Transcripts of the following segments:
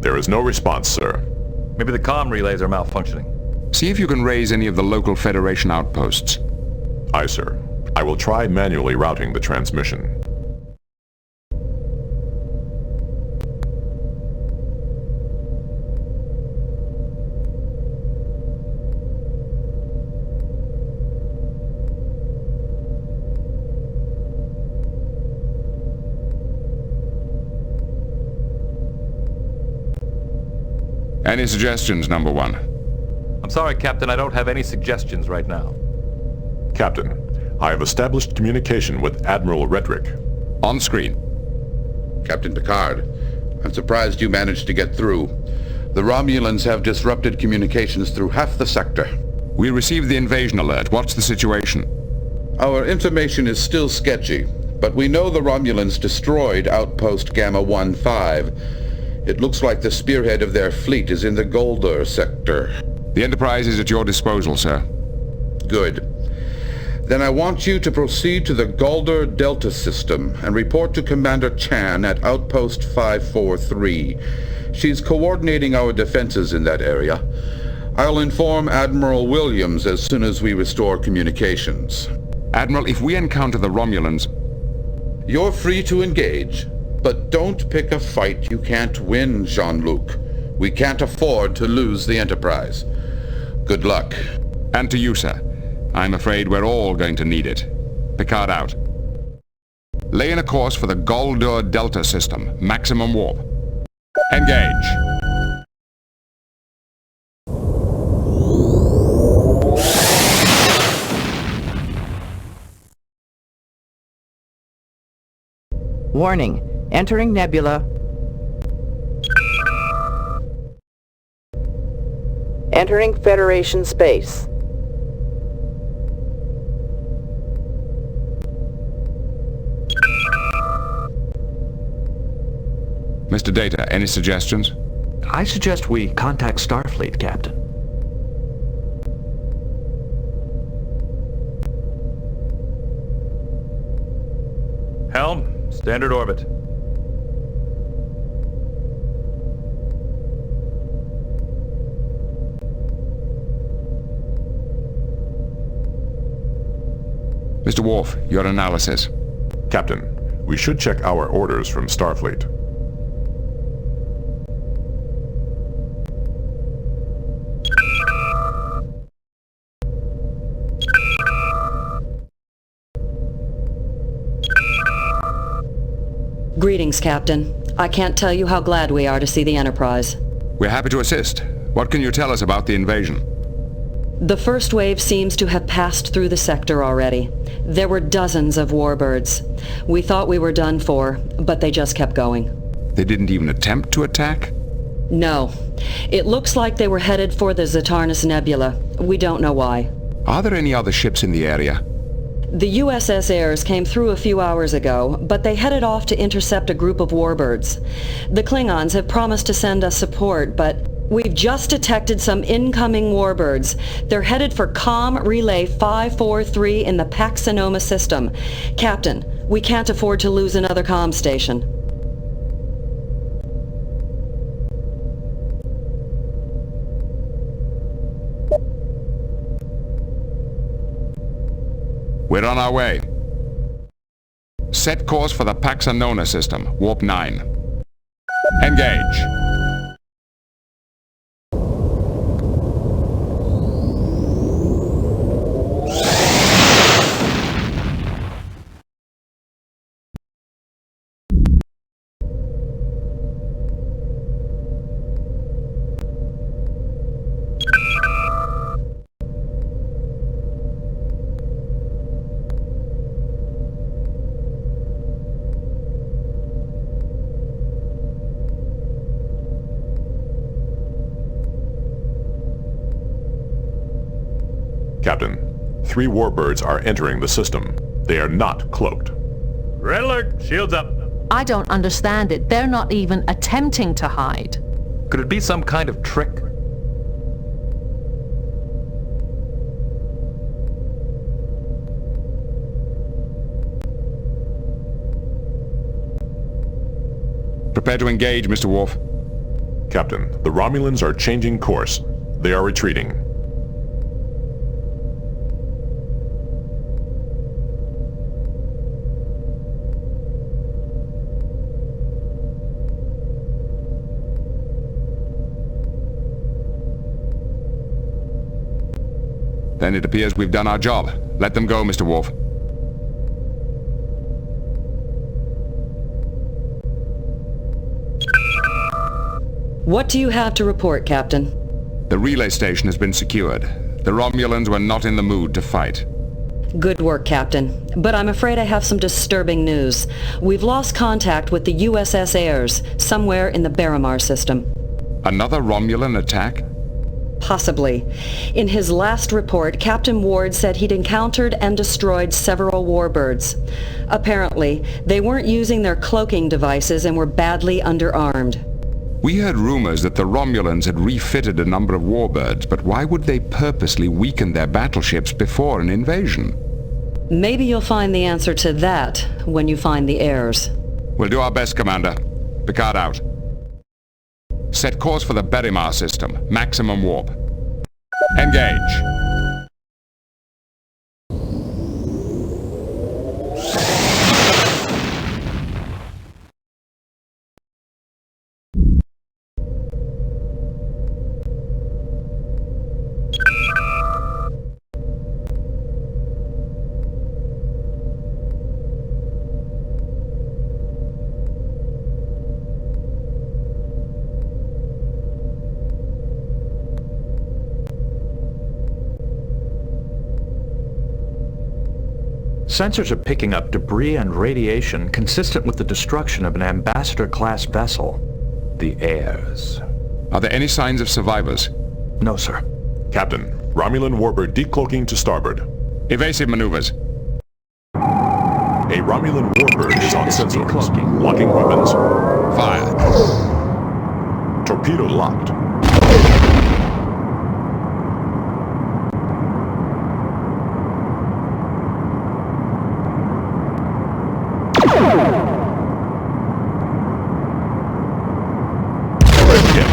There is no response, sir. Maybe the comm relays are malfunctioning. See if you can raise any of the local Federation outposts. Aye, sir. I will try manually routing the transmission. Any suggestions, number one? I'm sorry, Captain, I don't have any suggestions right now. Captain, I have established communication with Admiral Redrick. On screen. Captain Picard, I'm surprised you managed to get through. The Romulans have disrupted communications through half the sector. We received the invasion alert. What's the situation? Our information is still sketchy, but we know the Romulans destroyed Outpost Gamma 1-5. It looks like the spearhead of their fleet is in the Goldur sector. The Enterprise is at your disposal, sir. Good. Then I want you to proceed to the Goldur Delta system and report to Commander Chan at Outpost 543. She's coordinating our defenses in that area. I'll inform Admiral Williams as soon as we restore communications. Admiral, if we encounter the Romulans... You're free to engage, but don't pick a fight you can't win, Jean-Luc. We can't afford to lose the Enterprise. Good luck. And to you, sir. I'm afraid we're all going to need it. Picard out. Lay in a course for the Goldur Delta system. Maximum warp. Engage. Warning. Entering nebula. Entering Federation space. Mr. Data, any suggestions? I suggest we contact Starfleet, Captain. Helm, standard orbit. Mr. Worf, your analysis. Captain, we should check our orders from Starfleet. Greetings, Captain. I can't tell you how glad we are to see the Enterprise. We're happy to assist. What can you tell us about the invasion? The first wave seems to have passed through the sector already. There were dozens of warbirds. We thought we were done for, but they just kept going. They didn't even attempt to attack? No. It looks like they were headed for the Zatarnus Nebula. We don't know why. Are there any other ships in the area? The USS Ayres came through a few hours ago, but they headed off to intercept a group of warbirds. The Klingons have promised to send us support, but we've just detected some incoming warbirds. They're headed for Comm Relay 543 in the Pax Sonoma system. Captain, we can't afford to lose another comm station. We're on our way. Set course for the Pax Sonoma system, warp 9. Engage. Captain, 3 warbirds are entering the system. They are not cloaked. Red alert, shields up. I don't understand it. They're not even attempting to hide. Could it be some kind of trick? Prepare to engage, Mr. Worf. Captain, the Romulans are changing course. They are retreating. Then it appears we've done our job. Let them go, Mr. Worf. What do you have to report, Captain? The relay station has been secured. The Romulans were not in the mood to fight. Good work, Captain. But I'm afraid I have some disturbing news. We've lost contact with the USS Ayers, somewhere in the Barrymar system. Another Romulan attack? Possibly. In his last report, Captain Ward said he'd encountered and destroyed several warbirds. Apparently, they weren't using their cloaking devices and were badly underarmed. We heard rumors that the Romulans had refitted a number of warbirds, but why would they purposely weaken their battleships before an invasion? Maybe you'll find the answer to that when you find the heirs. We'll do our best, Commander. Picard out. Set course for the Barrymar system. Maximum warp. Engage. Sensors are picking up debris and radiation consistent with the destruction of an ambassador-class vessel, the Heirs. Are there any signs of survivors? No, sir. Captain, Romulan warbird decloaking to starboard. Evasive maneuvers. A Romulan warbird is on sensors. Decloaking. Locking weapons. Fire. Torpedo locked. Red hit.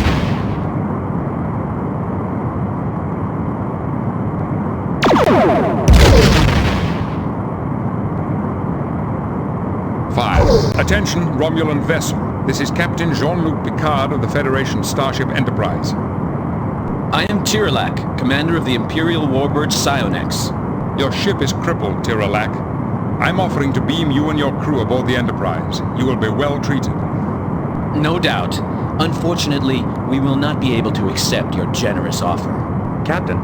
Fire. Attention, Romulan vessel. This is Captain Jean-Luc Picard of the Federation Starship Enterprise. I am Tiralak, commander of the Imperial Warbird Psionex. Your ship is crippled, Tiralak. I'm offering to beam you and your crew aboard the Enterprise. You will be well treated. No doubt. Unfortunately, we will not be able to accept your generous offer. Captain,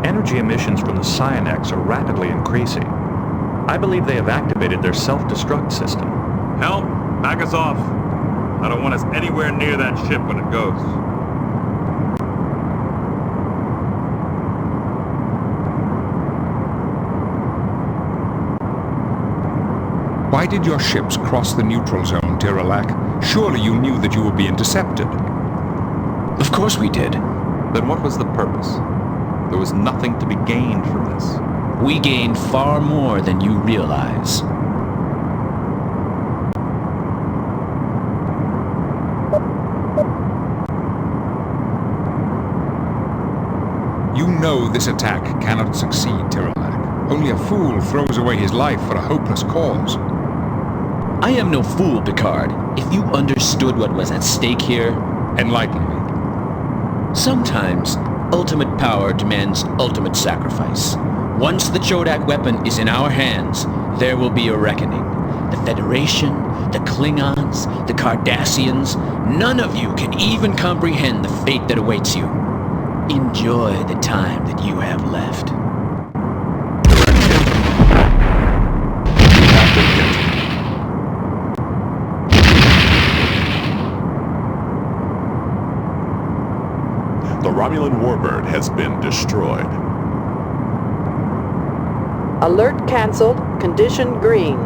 energy emissions from the Psionex are rapidly increasing. I believe they have activated their self-destruct system. Help! Back us off! I don't want us anywhere near that ship when it goes. Why did your ships cross the neutral zone, Tiralak? Surely you knew that you would be intercepted. Of course we did. Then what was the purpose? There was nothing to be gained from this. We gained far more than you realize. You know this attack cannot succeed, Tiralak. Only a fool throws away his life for a hopeless cause. I am no fool, Picard. If you understood what was at stake here... Enlighten me. Sometimes, ultimate power demands ultimate sacrifice. Once the Chodak weapon is in our hands, there will be a reckoning. The Federation, the Klingons, the Cardassians, none of you can even comprehend the fate that awaits you. Enjoy the time that you have left. The Romulan warbird has been destroyed. Alert canceled. Condition green.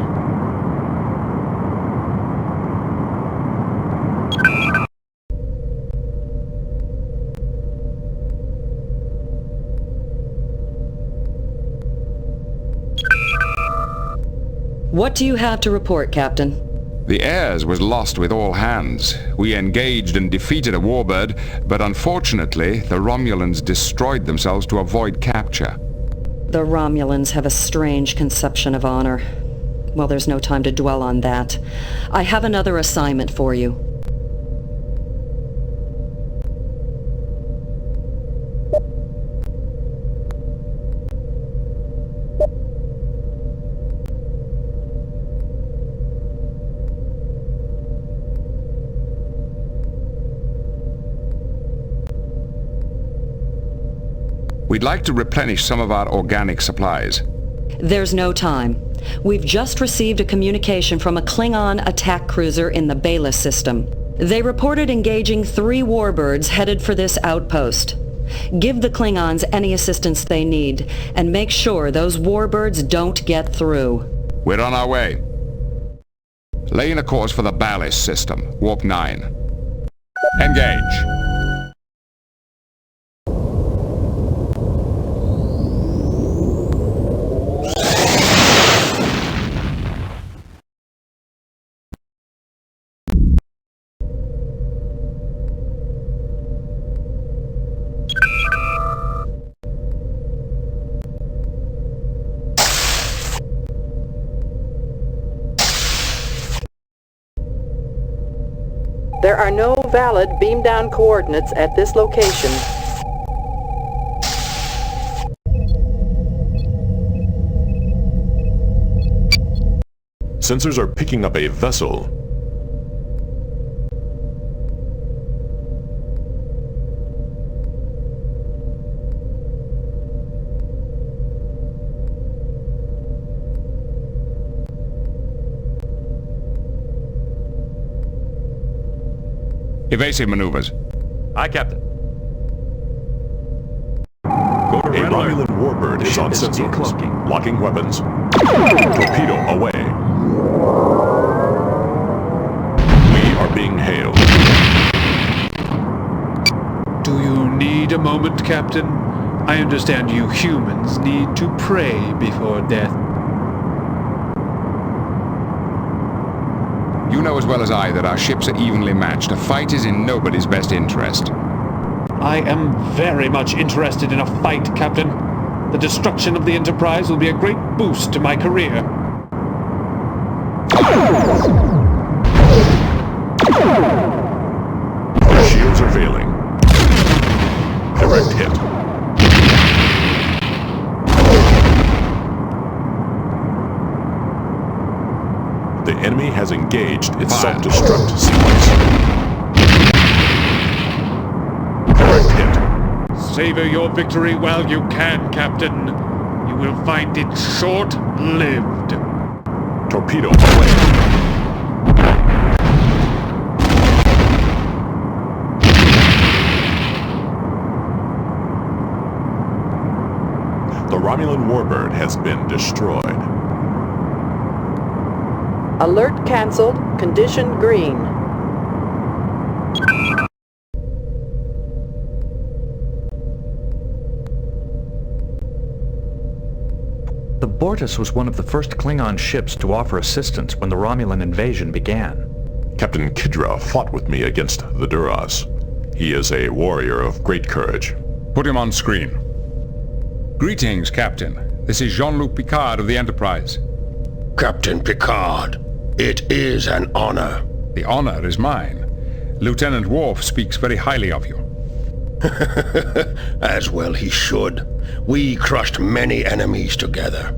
What do you have to report, Captain? The Heirs was lost with all hands. We engaged and defeated a warbird, but unfortunately, the Romulans destroyed themselves to avoid capture. The Romulans have a strange conception of honor. Well, there's no time to dwell on that. I have another assignment for you. We'd like to replenish some of our organic supplies. There's no time. We've just received a communication from a Klingon attack cruiser in the Bayless system. They reported engaging 3 warbirds headed for this outpost. Give the Klingons any assistance they need, and make sure those warbirds don't get through. We're on our way. Laying a course for the Bayless system, Warp 9. Engage. There are no valid beam-down coordinates at this location. Sensors are picking up a vessel. Evasive maneuvers. Aye, Captain. A Romulan warbird is on sensors. Decloaking. Locking weapons. Torpedo away. We are being hailed. Do you need a moment, Captain? I understand you humans need to pray before death. You know as well as I that our ships are evenly matched. A fight is in nobody's best interest. I am very much interested in a fight, Captain. The destruction of the Enterprise will be a great boost to my career. Our shields are failing. Direct hit. The enemy has engaged its self-destruct sequence. Direct hit. Savor your victory while you can, Captain. You will find it short-lived. Torpedo away. The Romulan warbird has been destroyed. Alert canceled. Condition green. The Bortus was one of the first Klingon ships to offer assistance when the Romulan invasion began. Captain Kidra fought with me against the Duras. He is a warrior of great courage. Put him on screen. Greetings, Captain. This is Jean-Luc Picard of the Enterprise. Captain Picard, it is an honor. The honor is mine. Lieutenant Worf speaks very highly of you. As well he should. We crushed many enemies together.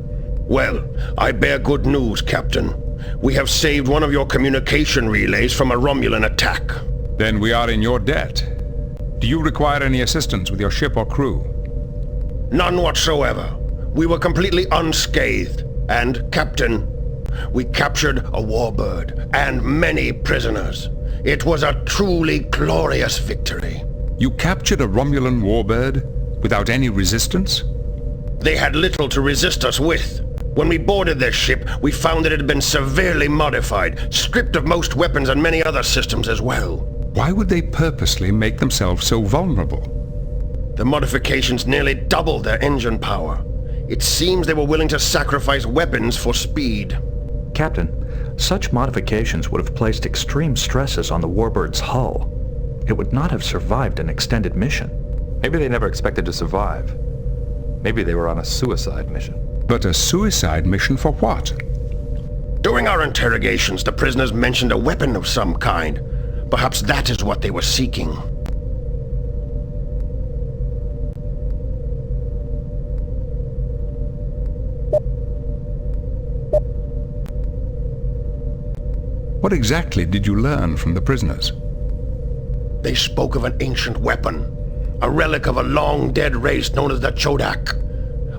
Well, I bear good news, Captain. We have saved one of your communication relays from a Romulan attack. Then we are in your debt. Do you require any assistance with your ship or crew? None whatsoever. We were completely unscathed. And, Captain, we captured a warbird and many prisoners. It was a truly glorious victory. You captured a Romulan warbird without any resistance? They had little to resist us with. When we boarded their ship, we found that it had been severely modified, stripped of most weapons and many other systems as well. Why would they purposely make themselves so vulnerable? The modifications nearly doubled their engine power. It seems they were willing to sacrifice weapons for speed. Captain, Such modifications would have placed extreme stresses on the Warbird's hull. It would not have survived an extended mission. Maybe they never expected to survive. Maybe they were on a suicide mission. But a suicide mission for what? During our interrogations, the prisoners mentioned a weapon of some kind. Perhaps that is what they were seeking. What exactly did you learn from the prisoners? They spoke of an ancient weapon, a relic of a long-dead race known as the Chodak.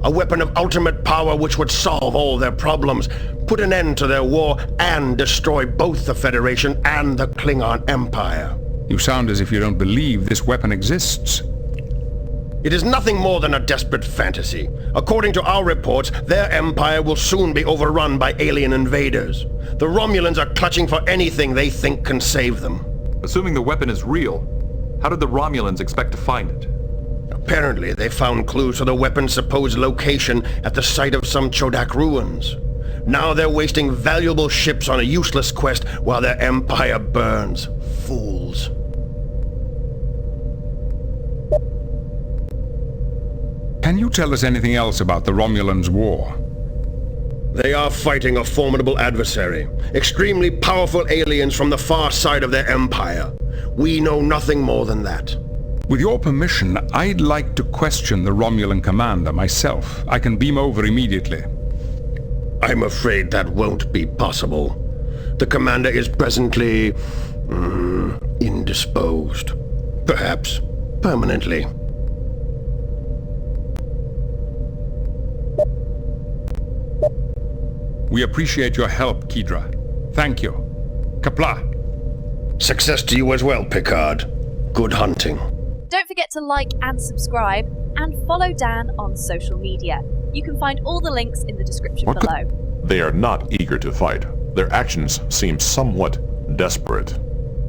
A weapon of ultimate power which would solve all their problems, put an end to their war, and destroy both the Federation and the Klingon Empire. You sound as if you don't believe this weapon exists. It is nothing more than a desperate fantasy. According to our reports, their empire will soon be overrun by alien invaders. The Romulans are clutching for anything they think can save them. Assuming the weapon is real, how did the Romulans expect to find it? Apparently, they found clues to the weapon's supposed location at the site of some Chodak ruins. Now they're wasting valuable ships on a useless quest while their empire burns. Fools. Can you tell us anything else about the Romulans' war? They are fighting a formidable adversary. Extremely powerful aliens from the far side of their empire. We know nothing more than that. With your permission, I'd like to question the Romulan commander myself. I can beam over immediately. I'm afraid that won't be possible. The commander is presently... indisposed. Perhaps permanently. We appreciate your help, Kidra. Thank you. Kapla. Success to you as well, Picard. Good hunting. Don't forget to like and subscribe, and follow Dan on social media. You can find all the links in the description below. They are not eager to fight. Their actions seem somewhat desperate.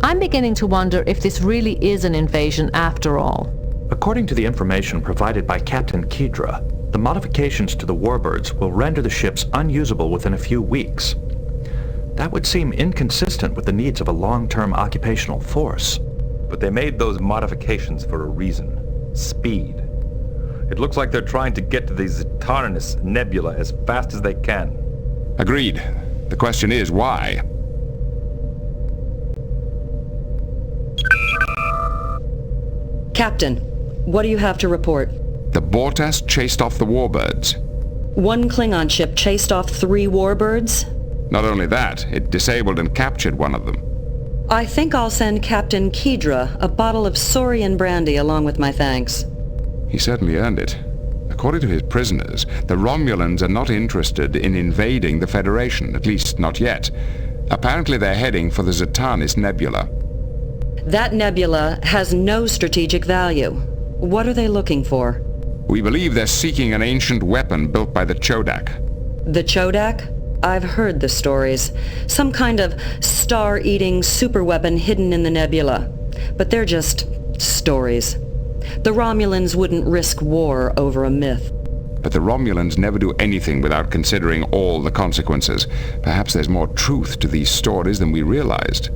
I'm beginning to wonder if this really is an invasion after all. According to the information provided by Captain Kidra, the modifications to the Warbirds will render the ships unusable within a few weeks. That would seem inconsistent with the needs of a long-term occupational force. But they made those modifications for a reason. Speed. It looks like they're trying to get to the Zatarnis Nebula as fast as they can. Agreed. The question is, why? Captain, what do you have to report? The Bortas chased off the Warbirds. One Klingon ship chased off 3 Warbirds? Not only that, it disabled and captured one of them. I think I'll send Captain Kidra a bottle of Saurian brandy along with my thanks. He certainly earned it. According to his prisoners, the Romulans are not interested in invading the Federation, at least not yet. Apparently they're heading for the Zatarnis Nebula. That nebula has no strategic value. What are they looking for? We believe they're seeking an ancient weapon built by the Chodak. The Chodak? I've heard the stories. Some kind of star-eating superweapon hidden in the nebula. But they're just stories. The Romulans wouldn't risk war over a myth. But the Romulans never do anything without considering all the consequences. Perhaps there's more truth to these stories than we realized.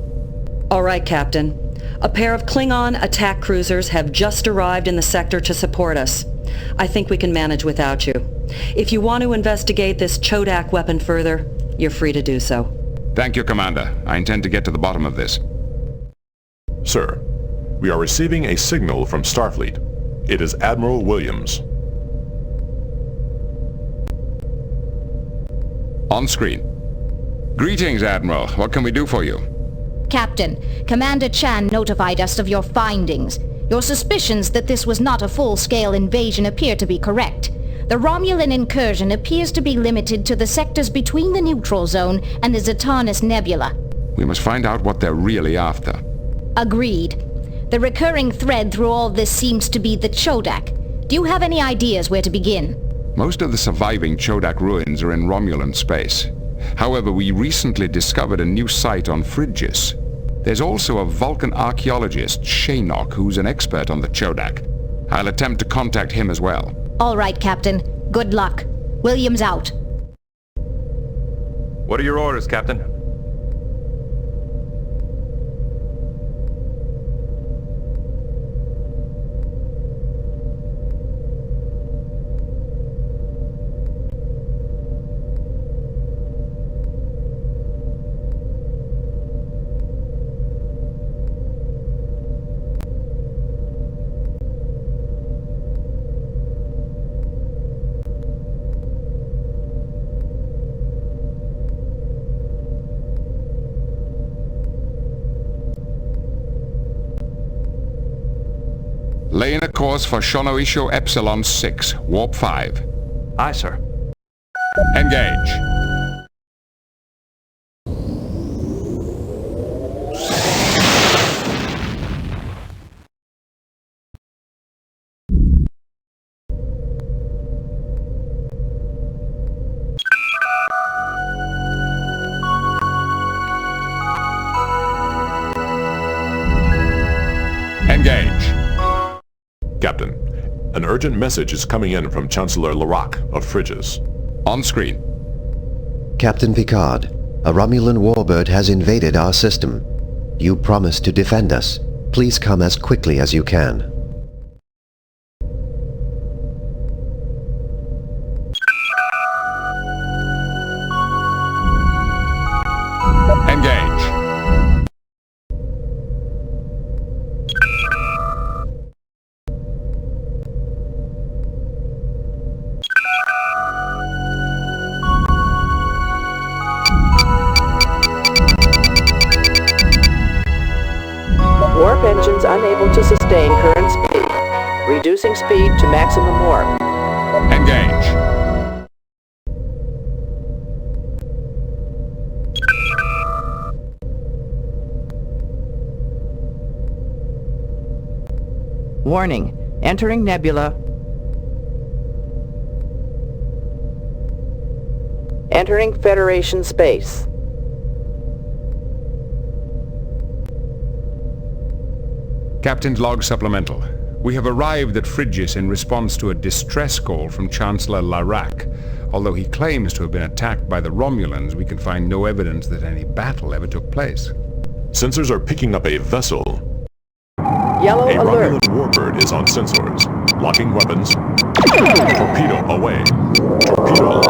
All right, Captain. A pair of Klingon attack cruisers have just arrived in the sector to support us. I think we can manage without you. If you want to investigate this Chodak weapon further, you're free to do so. Thank you, Commander. I intend to get to the bottom of this. Sir, we are receiving a signal from Starfleet. It is Admiral Williams. On screen. Greetings, Admiral. What can we do for you? Captain, Commander Chan notified us of your findings. Your suspicions that this was not a full-scale invasion appear to be correct. The Romulan incursion appears to be limited to the sectors between the neutral zone and the Zatarnis Nebula. We must find out what they're really after. Agreed. The recurring thread through all this seems to be the Chodak. Do you have any ideas where to begin? Most of the surviving Chodak ruins are in Romulan space. However, we recently discovered a new site on Frigis. There's also a Vulcan archaeologist, Shaynok, who's an expert on the Chodak. I'll attempt to contact him as well. All right, Captain. Good luck. Williams out. What are your orders, Captain? Lay in a course for Shonoisho Epsilon 6, Warp 5. Aye, sir. Engage. Engage. Captain, an urgent message is coming in from Chancellor Larac of Frigis. On screen. Captain Picard, a Romulan warbird has invaded our system. You promised to defend us. Please come as quickly as you can. Engage. Warp engines unable to sustain current speed. Reducing speed to maximum warp. Engage. Warning. Entering nebula. Entering Federation space. Captain's log supplemental. We have arrived at Frigis in response to a distress call from Chancellor Larac. Although he claims to have been attacked by the Romulans, we can find no evidence that any battle ever took place. Sensors are picking up a vessel. Yellow A alert. Romulan warbird is on sensors. Locking weapons. Torpedo away. Torpedo.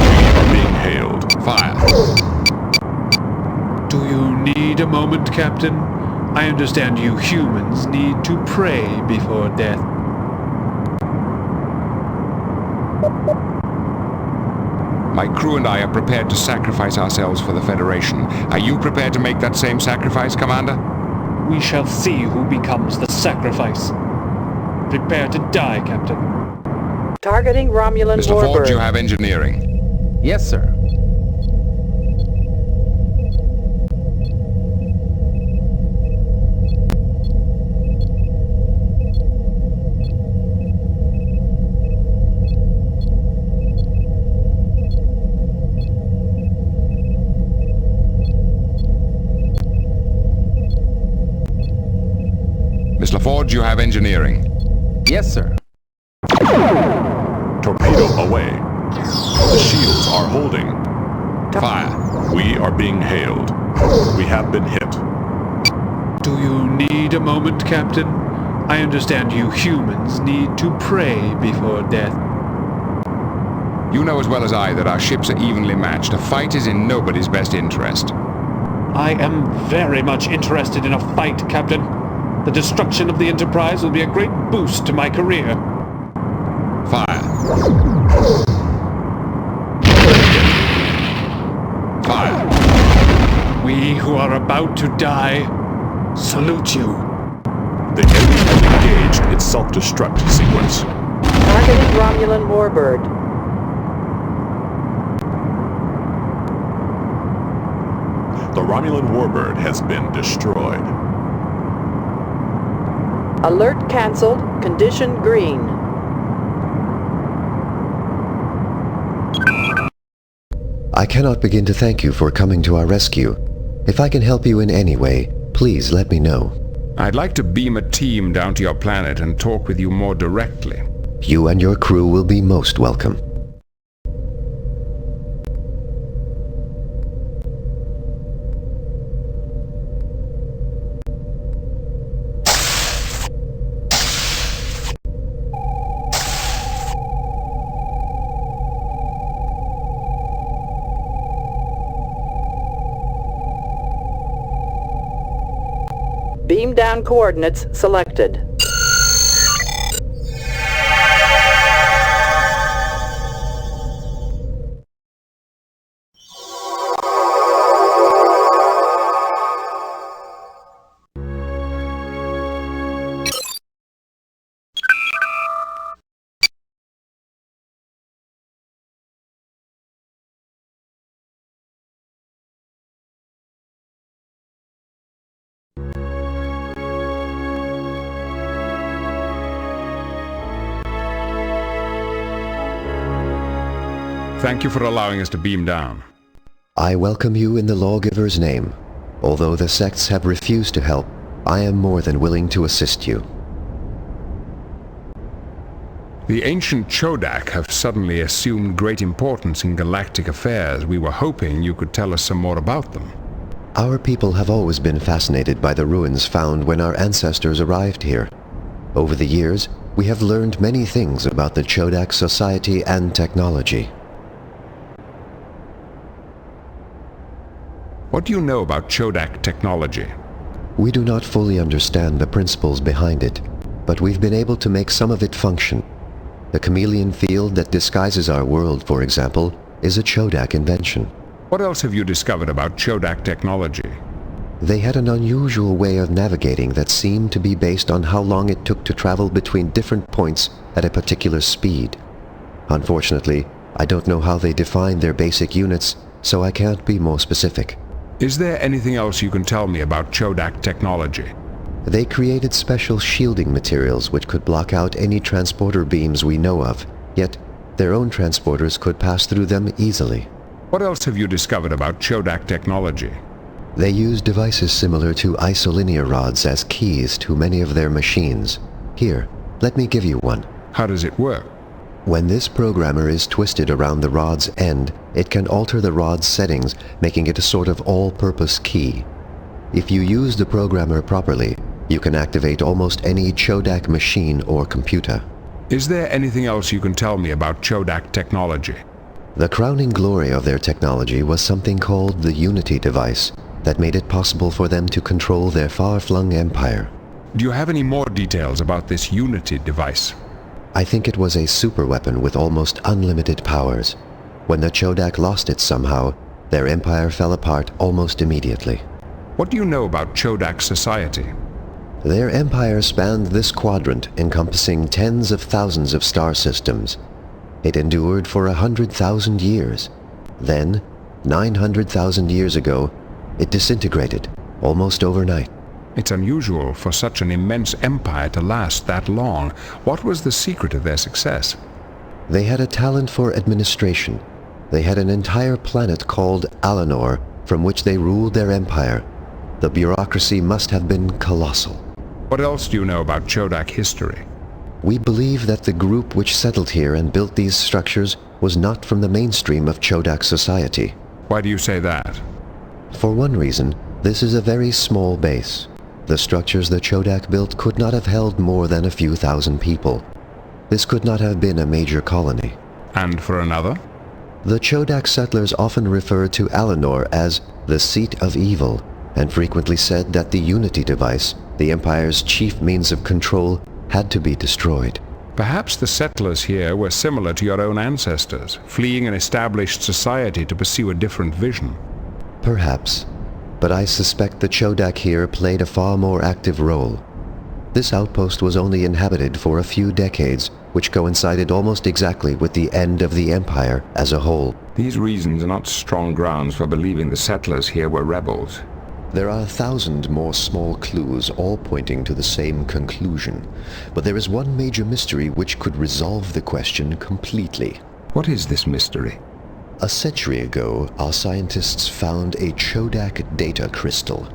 We are being hailed. Fire. Do you need a moment, Captain? I understand you humans need to pray before death. My crew and I are prepared to sacrifice ourselves for the Federation. Are you prepared to make that same sacrifice, Commander? We shall see who becomes the sacrifice. Prepare to die, Captain. Targeting Romulan Mr. warbird. Ford, you have engineering. Yes, sir. Miss LaForge, you have engineering. Yes, sir. Torpedo away. The shields are holding. Fire. We are being hailed. We have been hit. Do you need a moment, Captain? I understand you humans need to pray before death. You know as well as I that our ships are evenly matched. A fight is in nobody's best interest. I am very much interested in a fight, Captain. The destruction of the Enterprise will be a great boost to my career. Fire. Fire. We who are about to die salute you. The enemy has engaged its self-destruct sequence. Targeting Romulan warbird. The Romulan warbird has been destroyed. Alert cancelled. Condition green. I cannot begin to thank you for coming to our rescue. If I can help you in any way, please let me know. I'd like to beam a team down to your planet and talk with you more directly. You and your crew will be most welcome. Beam down coordinates selected. Thank you for allowing us to beam down. I welcome you in the Lawgiver's name. Although the sects have refused to help, I am more than willing to assist you. The ancient Chodak have suddenly assumed great importance in galactic affairs. We were hoping you could tell us some more about them. Our people have always been fascinated by the ruins found when our ancestors arrived here. Over the years, we have learned many things about the Chodak society and technology. What do you know about Chodak technology? We do not fully understand the principles behind it, but we've been able to make some of it function. The chameleon field that disguises our world, for example, is a Chodak invention. What else have you discovered about Chodak technology? They had an unusual way of navigating that seemed to be based on how long it took to travel between different points at a particular speed. Unfortunately, I don't know how they defined their basic units, so I can't be more specific. Is there anything else you can tell me about Chodak technology? They created special shielding materials which could block out any transporter beams we know of, yet their own transporters could pass through them easily. What else have you discovered about Chodak technology? They use devices similar to isolinear rods as keys to many of their machines. Here, let me give you one. How does it work? When this programmer is twisted around the rod's end, it can alter the rod's settings, making it a sort of all-purpose key. If you use the programmer properly, you can activate almost any Chodak machine or computer. Is there anything else you can tell me about Chodak technology? The crowning glory of their technology was something called the Unity device that made it possible for them to control their far-flung empire. Do you have any more details about this Unity device? I think it was a superweapon with almost unlimited powers. When the Chodak lost it somehow, their empire fell apart almost immediately. What do you know about Chodak society? Their empire spanned this quadrant, encompassing tens of thousands of star systems. It endured for 100,000 years. Then, 900,000 years ago, it disintegrated, almost overnight. It's unusual for such an immense empire to last that long. What was the secret of their success? They had a talent for administration. They had an entire planet called Alanor, from which they ruled their empire. The bureaucracy must have been colossal. What else do you know about Chodak history? We believe that the group which settled here and built these structures was not from the mainstream of Chodak society. Why do you say that? For one reason, this is a very small base. The structures the Chodak built could not have held more than a few thousand people. This could not have been a major colony. And for another? The Chodak settlers often referred to Alanor as the seat of evil, and frequently said that the Unity device, the Empire's chief means of control, had to be destroyed. Perhaps the settlers here were similar to your own ancestors, fleeing an established society to pursue a different vision. Perhaps, but I suspect the Chodak here played a far more active role. This outpost was only inhabited for a few decades, which coincided almost exactly with the end of the Empire as a whole. These reasons are not strong grounds for believing the settlers here were rebels. There are 1,000 more small clues, all pointing to the same conclusion. But there is one major mystery which could resolve the question completely. What is this mystery? A century ago, our scientists found a Chodak data crystal.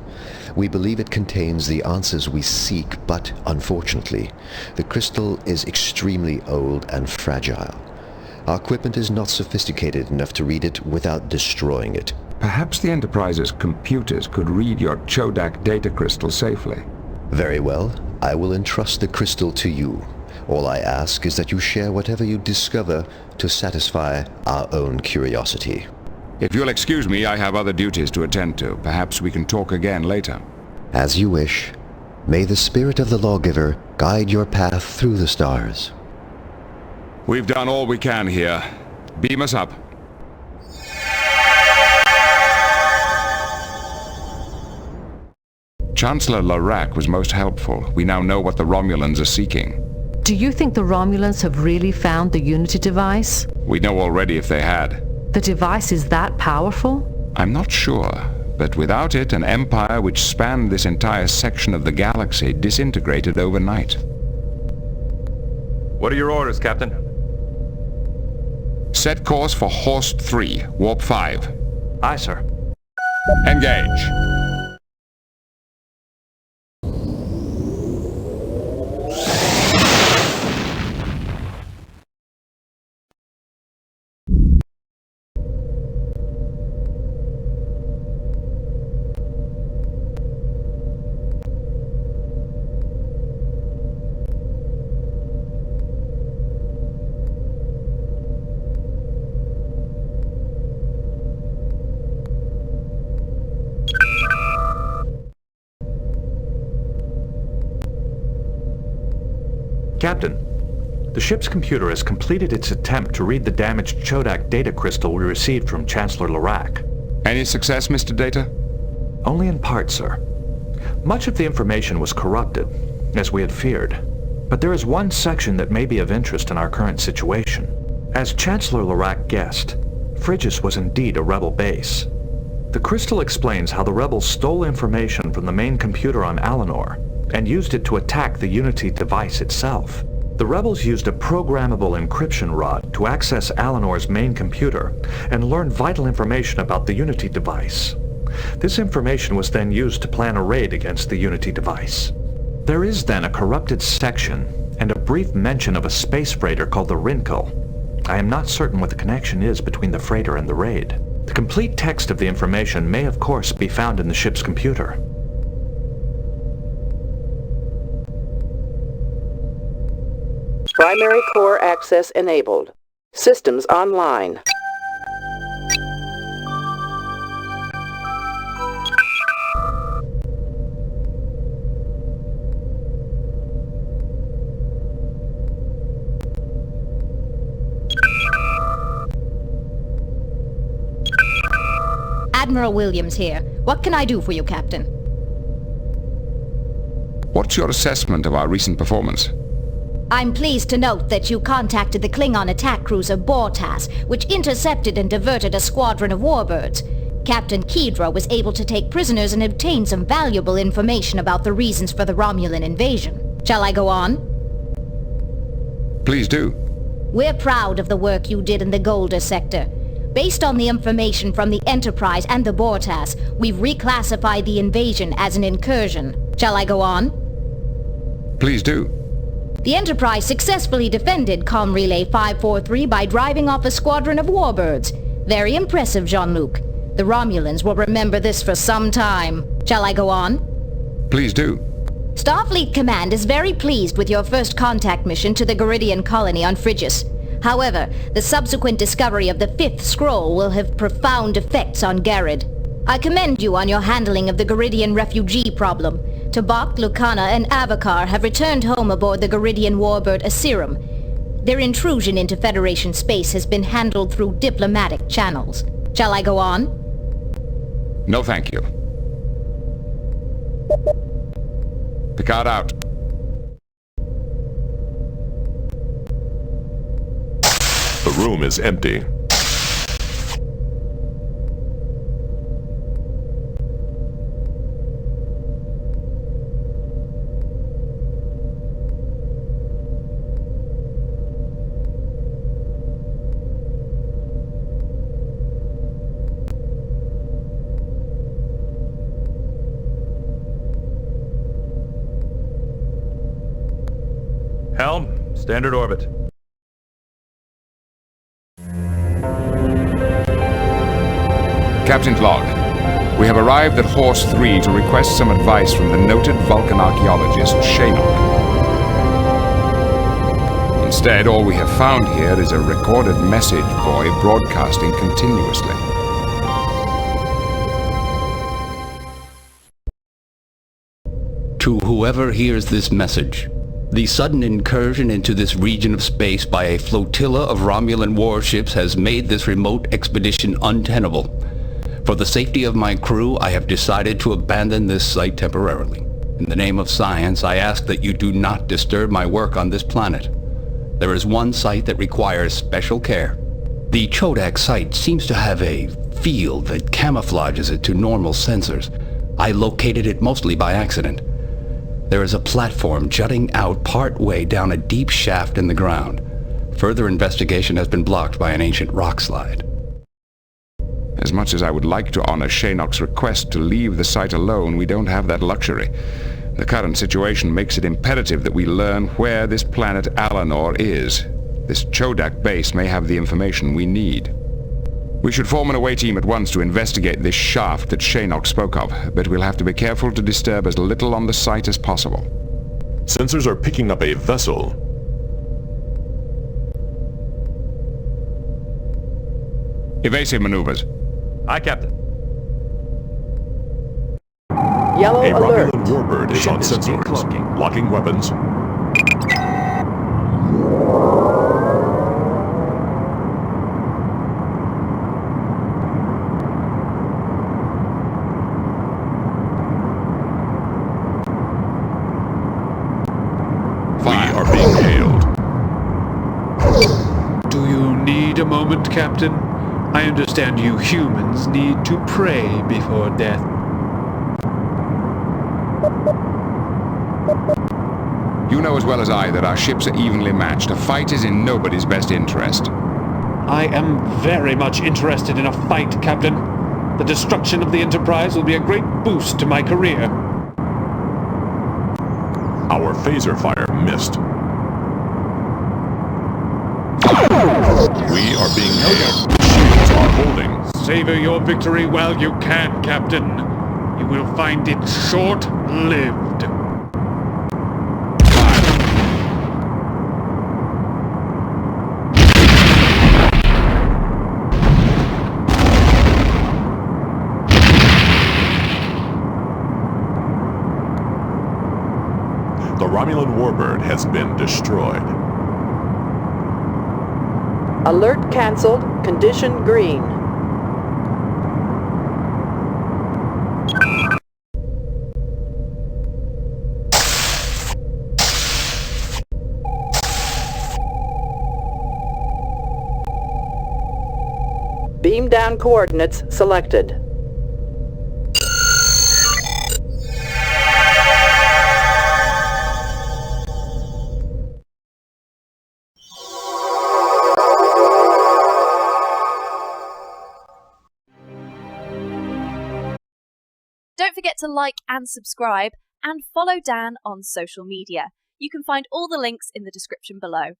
We believe it contains the answers we seek, but unfortunately, the crystal is extremely old and fragile. Our equipment is not sophisticated enough to read it without destroying it. Perhaps the Enterprise's computers could read your Chodak data crystal safely. Very well. I will entrust the crystal to you. All I ask is that you share whatever you discover to satisfy our own curiosity. If you'll excuse me, I have other duties to attend to. Perhaps we can talk again later. As you wish. May the spirit of the lawgiver guide your path through the stars. We've done all we can here. Beam us up. Chancellor Larac was most helpful. We now know what the Romulans are seeking. Do you think the Romulans have really found the Unity device? We know already if they had. The device is that powerful? I'm not sure, but without it, an empire which spanned this entire section of the galaxy disintegrated overnight. What are your orders, Captain? Set course for Horst 3, Warp 5. Aye, sir. Engage. Captain, the ship's computer has completed its attempt to read the damaged Chodak data crystal we received from Chancellor Larac. Any success, Mr. Data? Only in part, sir. Much of the information was corrupted, as we had feared. But there is one section that may be of interest in our current situation. As Chancellor Larac guessed, Phrygia was indeed a rebel base. The crystal explains how the rebels stole information from the main computer on Alinor and used it to attack the Unity device itself. The rebels used a programmable encryption rod to access Alinor's main computer and learn vital information about the Unity device. This information was then used to plan a raid against the Unity device. There is then a corrupted section and a brief mention of a space freighter called the Rinkel. I am not certain what the connection is between the freighter and the raid. The complete text of the information may of course be found in the ship's computer. Primary core access enabled. Systems online. Admiral Williams here. What can I do for you, Captain? What's your assessment of our recent performance? I'm pleased to note that you contacted the Klingon attack cruiser Bortas, which intercepted and diverted a squadron of warbirds. Captain Kedra was able to take prisoners and obtain some valuable information about the reasons for the Romulan invasion. Shall I go on? Please do. We're proud of the work you did in the Golder sector. Based on the information from the Enterprise and the Bortas, we've reclassified the invasion as an incursion. Shall I go on? Please do. The Enterprise successfully defended Com Relay 543 by driving off a squadron of warbirds. Very impressive, Jean-Luc. The Romulans will remember this for some time. Shall I go on? Please do. Starfleet Command is very pleased with your first contact mission to the Garidian colony on Phrygia. However, the subsequent discovery of the fifth scroll will have profound effects on Garrod. I commend you on your handling of the Garidian refugee problem. Tabak, Lucana, and Avakar have returned home aboard the Garidian warbird Asirum. Their intrusion into Federation space has been handled through diplomatic channels. Shall I go on? No, thank you. Picard out. The room is empty. Helm, standard orbit. Captain's log. We have arrived at Horse 3 to request some advice from the noted Vulcan archaeologist, Shanok. Instead, all we have found here is a recorded message buoy broadcasting continuously. To whoever hears this message, the sudden incursion into this region of space by a flotilla of Romulan warships has made this remote expedition untenable. For the safety of my crew, I have decided to abandon this site temporarily. In the name of science, I ask that you do not disturb my work on this planet. There is one site that requires special care. The Chodak site seems to have a field that camouflages it to normal sensors. I located it mostly by accident. There is a platform jutting out part way down a deep shaft in the ground. Further investigation has been blocked by an ancient rock slide. As much as I would like to honor Shaynock's request to leave the site alone, we don't have that luxury. The current situation makes it imperative that we learn where this planet Alanor is. This Chodak base may have the information we need. We should form an away team at once to investigate this shaft that Shaynock spoke of, but we'll have to be careful to disturb as little on the site as possible. Sensors are picking up a vessel. Evasive maneuvers. Aye, Captain. Yellow A alert. Romulan warbird is on Ship is sensors. decloaking. Locking weapons. We are being hailed. Do you need a moment, Captain? I understand you humans need to pray before death. You know as well as I that our ships are evenly matched. A fight is in nobody's best interest. I am very much interested in a fight, Captain. The destruction of the Enterprise will be a great boost to my career. Our phaser fire missed. We are being hailed. Shields are holding. Savor your victory while you can, Captain. You will find it short-lived. The Romulan warbird has been destroyed. Alert cancelled. Condition green. Beam down coordinates selected. Don't forget to like and subscribe and follow Dan on social media. You can find all the links in the description below.